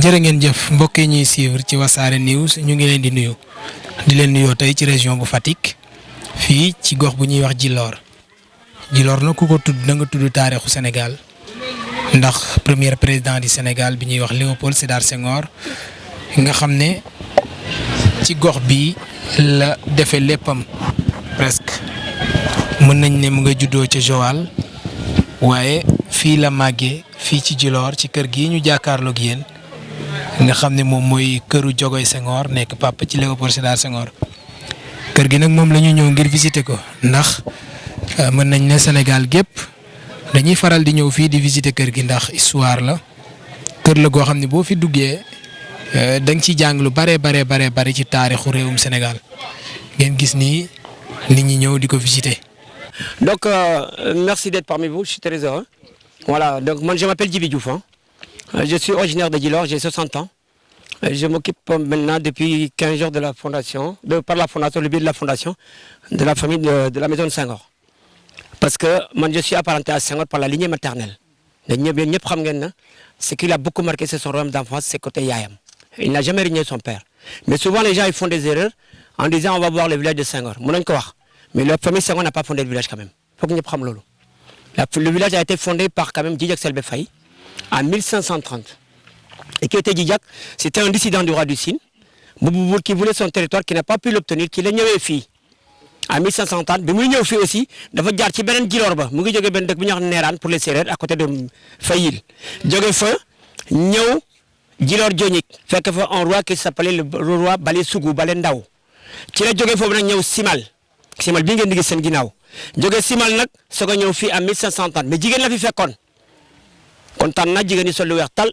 jërë ngeen jëf mbokk yi ñuy suivre ci Wassare News ñu ngi leen di nuyu di leen nuyoo tey ci région bu Fatick fii ci gox bu ñuy wax Djilor na ku ko tudd da nga tudd taarixu Sénégal ndax premier président du Sénégal bi ñuy wax Léopold Sédar Senghor nga xam ne ci gox bi la defee léppam presque mën nañ ne mu nga juddoo ca Joal waaye fii la màggee fii ci Djilor ci kër gi ñu jàkkaarloog yéen nga xam ne moom mooy këru Diogoye Senghor nekk papa ci Léopold Sédar Senghor kër gi nag moom la ñu ñëw ngir visiter ko ndax mën nañ ne Sénégal gépp dañuy faral di ñëw fii di visiter kër gi ndax histoire la kër la goo xam ne boo fi duggee da nga ciy jàng lu bare ci taarixu réewum Sénégal ngeen gis ni nit ñi ñëw di ko visiter. Donc merci d'être parmi vous, je suis très heureux. Voilà, donc moi je m'appelle Djibi Diouf. Je suis originaire de Djilor, j'ai 60 ans. Je m'occupe maintenant depuis 15 jours de la fondation, par la fondation, le biais de la fondation de la famille de la maison de Senghor. Parce que moi je suis apparenté à Senghor par la lignée maternelle. Ce qui l'a beaucoup marqué, c'est son royaume d'enfance, c'est côté Yayam. Il n'a jamais régné son père. Mais souvent les gens ils font des erreurs en disant on va voir le village de Senghor. Mais la famille Senghor n'a pas fondé le village quand même. Faut que nous prenions lolo. Le village a été fondé par quand même Djidjak Selbé Faye en 1530. Et qui était Djidjak, c'était un dissident du roi du Sine, qui voulait son territoire, qui n'a pas pu l'obtenir, qui l'a ñëwé fi en 1530. Bi muy ñëw fi aussi, dafa jaar ci benen Djilor ba, mu ngi joggé ben dëkk bu ñu wax Néran pour les Sérères à côté de Fayil. Joggé fa ñëw Djilor Dionik, fekk fa un roi qui s'appelait le roi Balé Sougou, Balé Ndaw. Ci la joggé fofu nak ñëw Simal. Simal bi ngeen di gis seen ginnaaw. Joggé Simal nag soog a ñëw fii en 1530 mais jigéen la fi fekkoon kontaan na jigéen ñi sol lu weex tal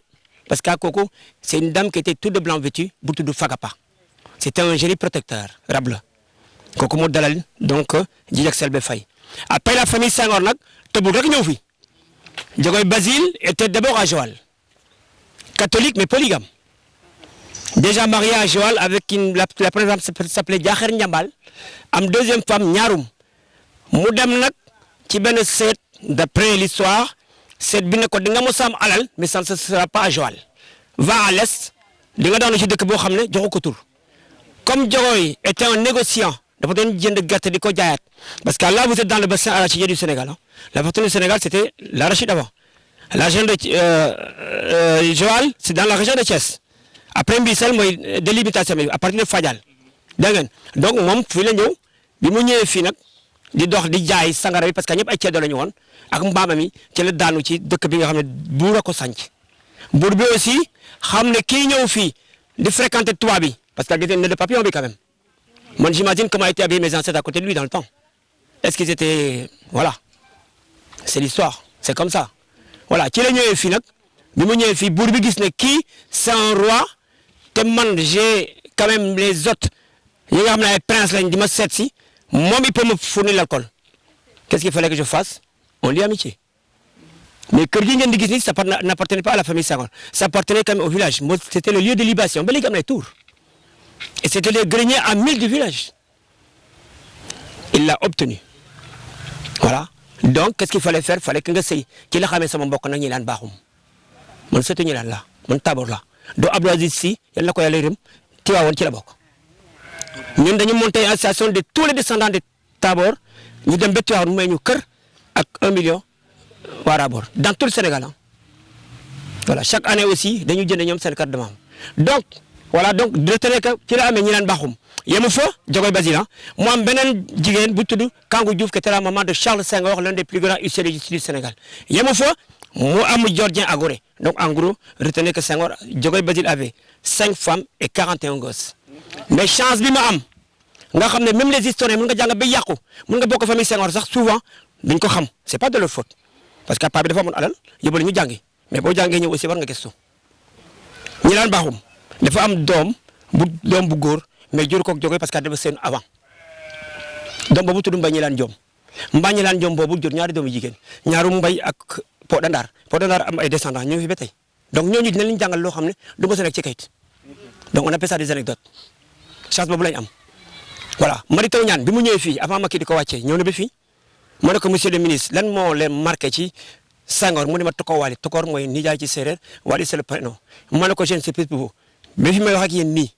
parce que kooku c'est une dame qui était toute de blanc vêtue bu tudd Fagapa. C'était un génie protecteur rab la kooku moo dalal donc Djidjak Selbé Faye. Après la famille Senghor nag tëbul rek ñëw fi Diogoye Basile était d'abord à Joal, catholique mais polygame. Déjà marié à Joal avec la première femme s'appelait Diakher Ndiambal, am deuxième femme Ñaarum. Mu dem nag ci benn seet d'après l'histoire seet bi ne ko di nga mos a am alal mais ça ne sera pas à Joal, va à l'est di nga daanu ci dëkk boo xam ne joxu ko tur. Comme Diogoye était un négociant dafa doon jënd gerte di ko jaayaat parce que là vous êtes dans le bassin arachidier du Sénégal. La fortune du Sénégal c'était l'arachide avant. La région de Joal c'est dans la région de Thiès. Après Mbissel mooy délimitation bi à partir de Fadial dégg ngeen donc moom fii la ñëw bi mu ñëwee fii nag di dox di jaay sangara bi parce que ñëpp ay ceddo la ñu woon ak mbaamam yi ci la daanu ci dëkk bi nga xam ne buur a ko sànc buur bi aussi xam ne kii ñëw fii di fréquenter tubaab bi parce que il était né de papillon bi quand même. Moi j'imagine comment étaient habillés mes ancêtres à côté de lui dans le temps. Est-ce qu'ils étaient voilà c'est l'histoire c'est comme ça voilà ci la ñëwee fii nag bi mu ñëwee fii buur bi gis ne kii c'est un roi te man j'ai quand même les hôtes yi nga xam ne ay prince lañ di ma seet si moi il peut me fournir l'alcool. Qu'est-ce qu'il fallait que je fasse? On lie amitié. Mais kër gi ngeen di gis ni ça n'appartenait pas à la famille Senghor, ça appartenait quand même au village. C'était le lieu de libation ba léegi am na tour et c'était les greniers à 1000 du village. Il l'a obtenu voilà. Donc qu'est-ce qu'il fallait faire? Fallait que nga sëy ci la xamee sama mbokk nag ñi laan baaxum man sëtu ñi laan la man Tabor la do Abdou Aziz Sy yal na ko yàlla yërëm Tiwaawoon ci la bokk. Ñun dañu monter une association de tous les descendants de Tabor ñu dem ba Tivaouane mu may ñu kër ak 1 million waa Rabor dans tout le Sénégal voilà chaque année aussi dañu jënd ñoom seen carte de membre. Donc voilà donc retenez que ci la amee ñi naan baaxum yemu fa Diogoye Basile mu am beneen jigéen bu tudd Kangou Diouf qui était la maman de Charles Senghor, l'un des plus grands huissiers de justice du Sénégal. Yemu fa mu am Georgien Agoré. Donc en gros retenez que Senghor Diogoye Basile avait 5 femmes et 41 gosses. Mais chance bi ma am nga xam ne même les historiens mën nga jàng ba yàqu mën nga bokk famille Senghor sax souvent duñ ko xam c'est pas de leur faute parce que papa bi dafa amoon alal yóbbu la ñu jàngi mais boo jàngee ñëw aussi war nga gëstu. ñi laan baaxum dafa am doom bu góor mais jur koog Diogoye parce que dafa seen avant doom boobu tudd Mbay ñi laan Joom Mbay ñi laan Joom boobu jur ñaari doomu jigéen ñaaru Mbay ak Poda Ndar am ay descendants ñu ngi fi ba tey donc ñooñu dina leen jàngal loo xam ne du ko nekk ci kayit. Donc on appelle ça des anecdotes chance boobu lañ am voilà Mary Teuw Niane bi mu ñëwee fii avant Macky di ko wàccee ñëw na ba fii ma ne ko monsieur le ministre lan moo leen marqué ci Senghor mu ne ma Toko Wali Tokor mooy nijaay ci séeréer Wali c'est le prénom ma ne ko je ne sais plus pour vous mais fi may wax ak yéen nii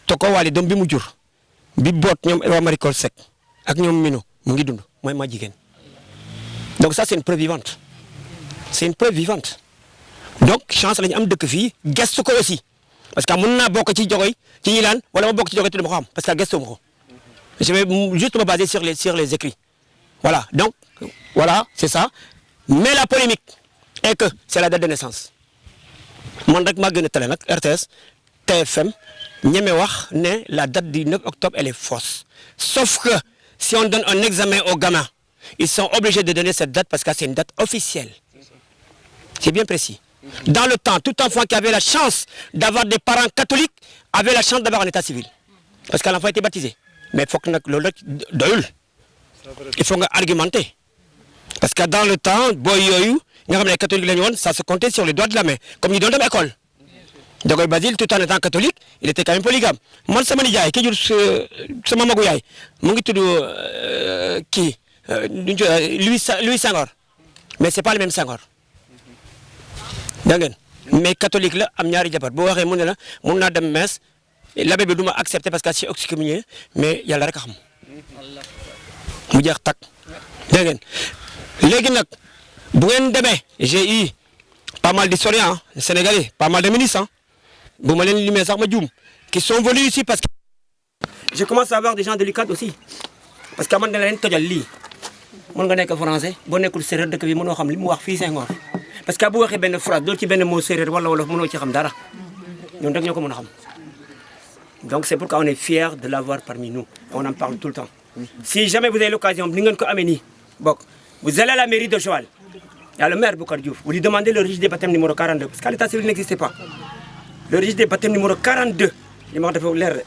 Toko Wali doom bi mu jur bi boot ñoom Ewa Marie Coll Seck ak ñoom Mino mu ngi dund mooy ma jigéen donc ça c'est une preuve vivante c'est une preuve vivante donc chance la ñu am dëkk fii gestu ko aussi parce que mën naa bokk ci Jogoy ci ñi laan wala ma bokk ci Jogoy te du ma ko xam parce que gestu ma ko je vais juste me baser sur les écrits voilà donc voilà c'est ça mais la polémique est que c'est la date de naissance man rek maa gën a télé nag RTS TFM ñeme wax ne la date du 9 octobre elle est fausse sauf que si on donne un examen aux gamins ils sont obligés de donner cette date parce que c'est une date officielle c'est bien précis dans le temps tout enfant qui avait la chance d'avoir des parents catholiques avait la chance d'avoir un état civil parce que l'enfant était baptisé mais foog nag loolu rek doyul il faut nga argumenter parce que dans le temps booy yooyu nga xam ne catholique la ñu woon ça se comptait sur les doigts de la main comme ñu doon dem école Jogoy Basile tout en étant catholique il était quand même polygame man sama nijaay ki jur sama magu yaay mu ngi tudd kii Louis Senghor mais c'est pas le même Senghor dégg ngeen mais catholique la am ñaari jabar boo waxee mu ne la mun naa dem messe l'abbé bi du ma accepté parce que c'est excommunié mais yàlla rek a xam mu jeex tàkk dégg ngeen léegi nag bu ngeen demee j'ai eu pas mal d'historiens sénégalais pas mal de ministres bu ma leen limee sax ma juum qui sont venus ici parce que je commence à avoir des gens délicats aussi parce que man dana leen tojal lii mën nga nekk français boo nekkul séeréer dëkk bi mënoo xam li mu wax fii Senghor parce que bu waxee benn phrase dool ci benn mot séeréer wala wolof mënoo ci xam dara ñun rek ñoo ko mën a xam donc c'est pourquoi on est fiers de l'avoir parmi nous on en parle tout le temps si jamais vous avez l'occasion ni ngeen ko amee nii bokk vous allez à la mairie de Joal il y a le maire Boucar Diouf vous lui demandez le registre des baptêmes numéro 42 parce que l'état civil n'existait pas le registre des baptêmes numéro 42 li ma wax dafa leer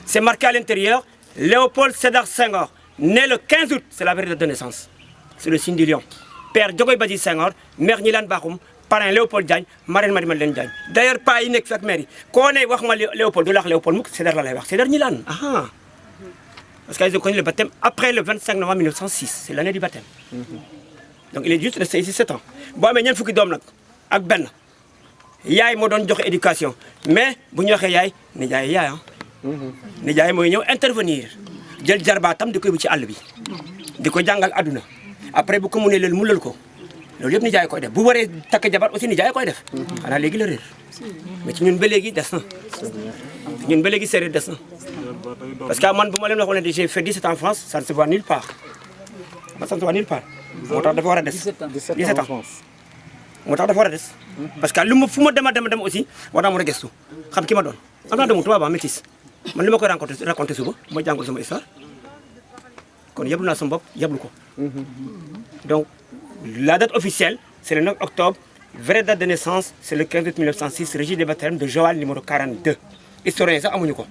c'est marqué à l'intérieur Léopold Sédar Senghor né le 15 août c'est la vérité de naissance c'est le signe du lion père Jogoy Basile Senghor mère Gnilane Bakhoum parrain Léopold Diagne marraine Marie Madeleine Diagne d'ailleurs pas yi nekk fi ak mère yi koo ne wax ma Léopold du la wax Léopold mukk Sédar la lay wax Sédar Gnilane ah parce qu'ils ont connu le baptême après le 25 novembre 1906 c'est l'année du baptême donc il est juste resté ici 7 ans boo amee ñeent fukki doom nag ak benn yaay moo doon joxe éducation mais bu ñu waxee yaay nijaay yaay nijaay mooy ñëw intervenir jël jarbaatam di ko yóbbu ci àll bi di ko jàngal àdduna après bu ko mënee lël mu lël ko loolu yëpp nijaay koy def bu waree takk jabar aussi nijaay koy def xanaa léegi la réer mais ci ñun ba léegi des na ñun ba léegi séeréer des na parce que man bu ma leen waxoon ne j'ai fait 17 ans en France ça ne se voit nulle part ça ne se voit nulle part moo tax dafa war a des 17 ans moo tax dafa war a des parce que lu ma fu ma dem aussi war naa mën a gëstu xam ki ma doon am naa doomu tubaab métis man li ma koy raconté suba mooy jàngul sama histoire kon yeblu naa sama bopp yeblu ko donc la date officielle c'est le 9 octobre vraie date de naissance c'est le 15 août 1906 registre des baptêmes de Joal numéro 42 historien sax amuñu ko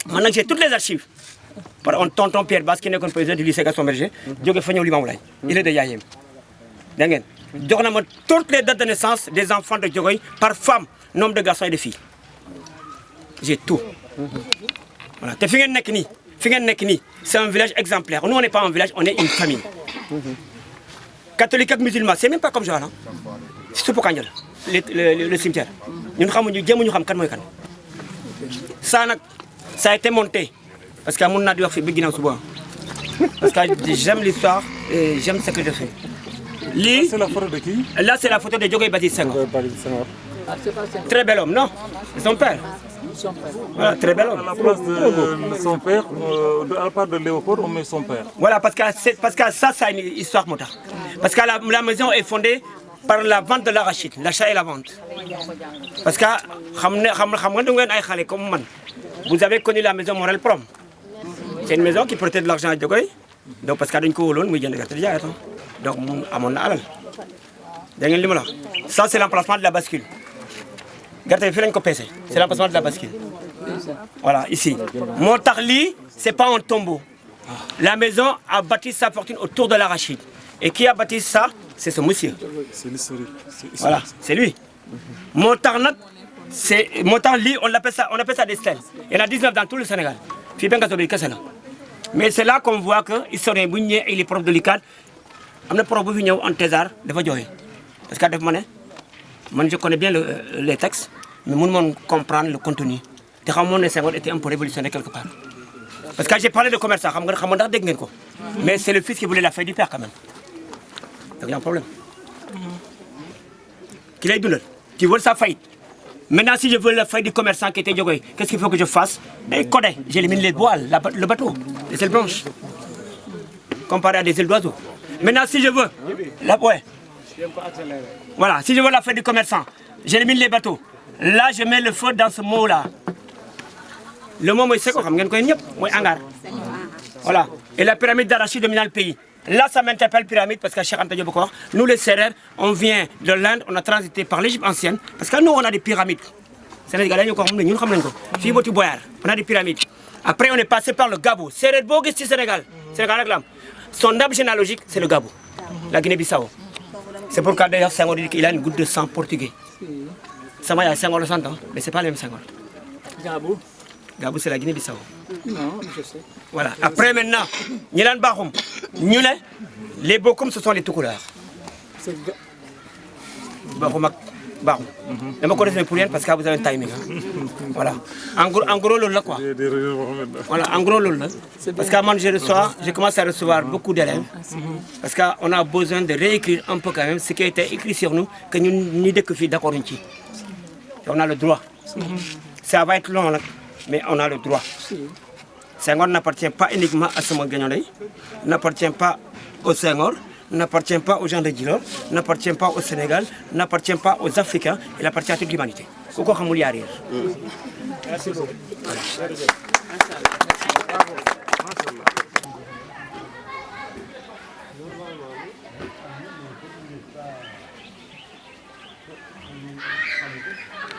man nag j'ai toutes les archives par un tonton Pierre Basse qui nekkoon président du lycée Gaston Berger jóge fa ñëw Limamoulaye il est de Yaayem da ngeen jox na ma toutes les dates de naissance des enfants de Diogoy par femme nombre de garçons et de filles j'ai tout voilà te fi ngeen nekk nii c'est un village exemplaire nous on n'est pas un village on est une famille catholique ak musulman c'est même pas comme Joal c'est Suppu Kandja le cimetière ñun xamuñu jéemuñu xam kan mooy kan ça nag ça a été monté parce que mun naa di wax fi ba ginnaaw suba parce que j'aime l'histoire et j'aime ce que je fais lii c'est la photo de qui? Là c'est la photo de Jogoy Basile Senghor. Très bel homme, non? Son père. Voilà, très bel homme. À la place de son père, à la part de Léopold, on met son père. Voilà, parce que ça c'est une histoire moo tax. Parce que la maison est fondée par la vente de l'arachide, l'achat et la vente. Parce que xam nga du ngeen ay xale comme man. Vous avez connu la maison Morel Prom. C'est une maison qui prêtait de l'argent à Diogoy. Donc parce que dañ ko wóoloon muy jënd gerte di jaay donc moom amoon na alal. Da ngeen li ma la wax. Ça c'est l'emplacement de la bascule. Gerte bi fii lañ ko peese. C'est l'emplacement de la bascule. Voilà, ici. moo tax lii c'est pas un tombeau. La maison a bâti sa fortune autour de l'arachide. Et qui a bâti ça? C'est ce monsieur. C'est l'historique. Voilà, c'est lui. moo tax lii on appelle ça des stèles. Il y en a 19 dans tout le Sénégal. fii benn gaso bi kese la. Mais c'est là qu'on voit que historien bu ñu ñëwee il est prof de l'UCAD am na prof bu fi ñëw en thésard dafa jooy Parce que moi, je connais bien les textes, mais je ne comprendre le contenu. Le Senghor était un peu révolutionnaire quelque part. Parce que j'ai parlé de commerçant, mais c'est le fils qui voulait la faillite du père quand même. Donc il y a un problème. Qui veut sa faillite. Maintenant, si je veux la faillite du commerçant qui était Diogoy, qu'est-ce qu'il faut que je fasse? J'élimine les voiles, le bateau, les ailes blanches. Comparé à des ailes d'oiseaux. Maintenant, si je veux voilà, si je veux la faillite du commerçant, j'élimine les bateaux. Là, je mets le feu dans ce mot-là. Le mot, c'est quoi? Voilà. Et la pyramide d'arachide domine le pays. Là, ça m'interpelle pyramide parce qu'à Cheikh Anta Diop, nous les Sérères, on vient de l'Inde, on a transité par l'Égypte ancienne. Parce que nous, on a des pyramides. Sénégalais, on a des pyramides. Après, on est passé par le Gabou. Sérère Boguesti Sénégal. Son arbre généalogique, c'est le Gabou, la Guinée-Bissau. C'est pourquoi d'ailleurs Senghor dit qu'il a une goutte de sang portugais. Ça va, il y a Senghor le sang, mais ce n'est pas le même Senghor. Gabou. Gabou, c'est la Guinée-Bissau. Non, je sais. Voilà. Après maintenant, Nilan Bahoum. Les Bokoum, ce sont les tout couleurs. C'est Bahoum. Bahoum. Je me connais pour rien parce que vous avez un timing. Voilà. En gros, là quoi. Voilà, en gros, là. Parce qu'à moi, je commence à recevoir beaucoup d'élèves. Parce qu'on a besoin de réécrire un peu quand même ce qui a été écrit sur nous, que nous n'y sommes que d'accord. On a le droit. Ça va être long, mais on a le droit. Senghor n'appartient pas uniquement à ce Gagnolay, n'appartient pas au Senghor, n'appartient pas aux gens de Djilor, n'appartient pas au Sénégal, n'appartient pas aux Africains, il appartient à toute l'humanité. Merci beaucoup.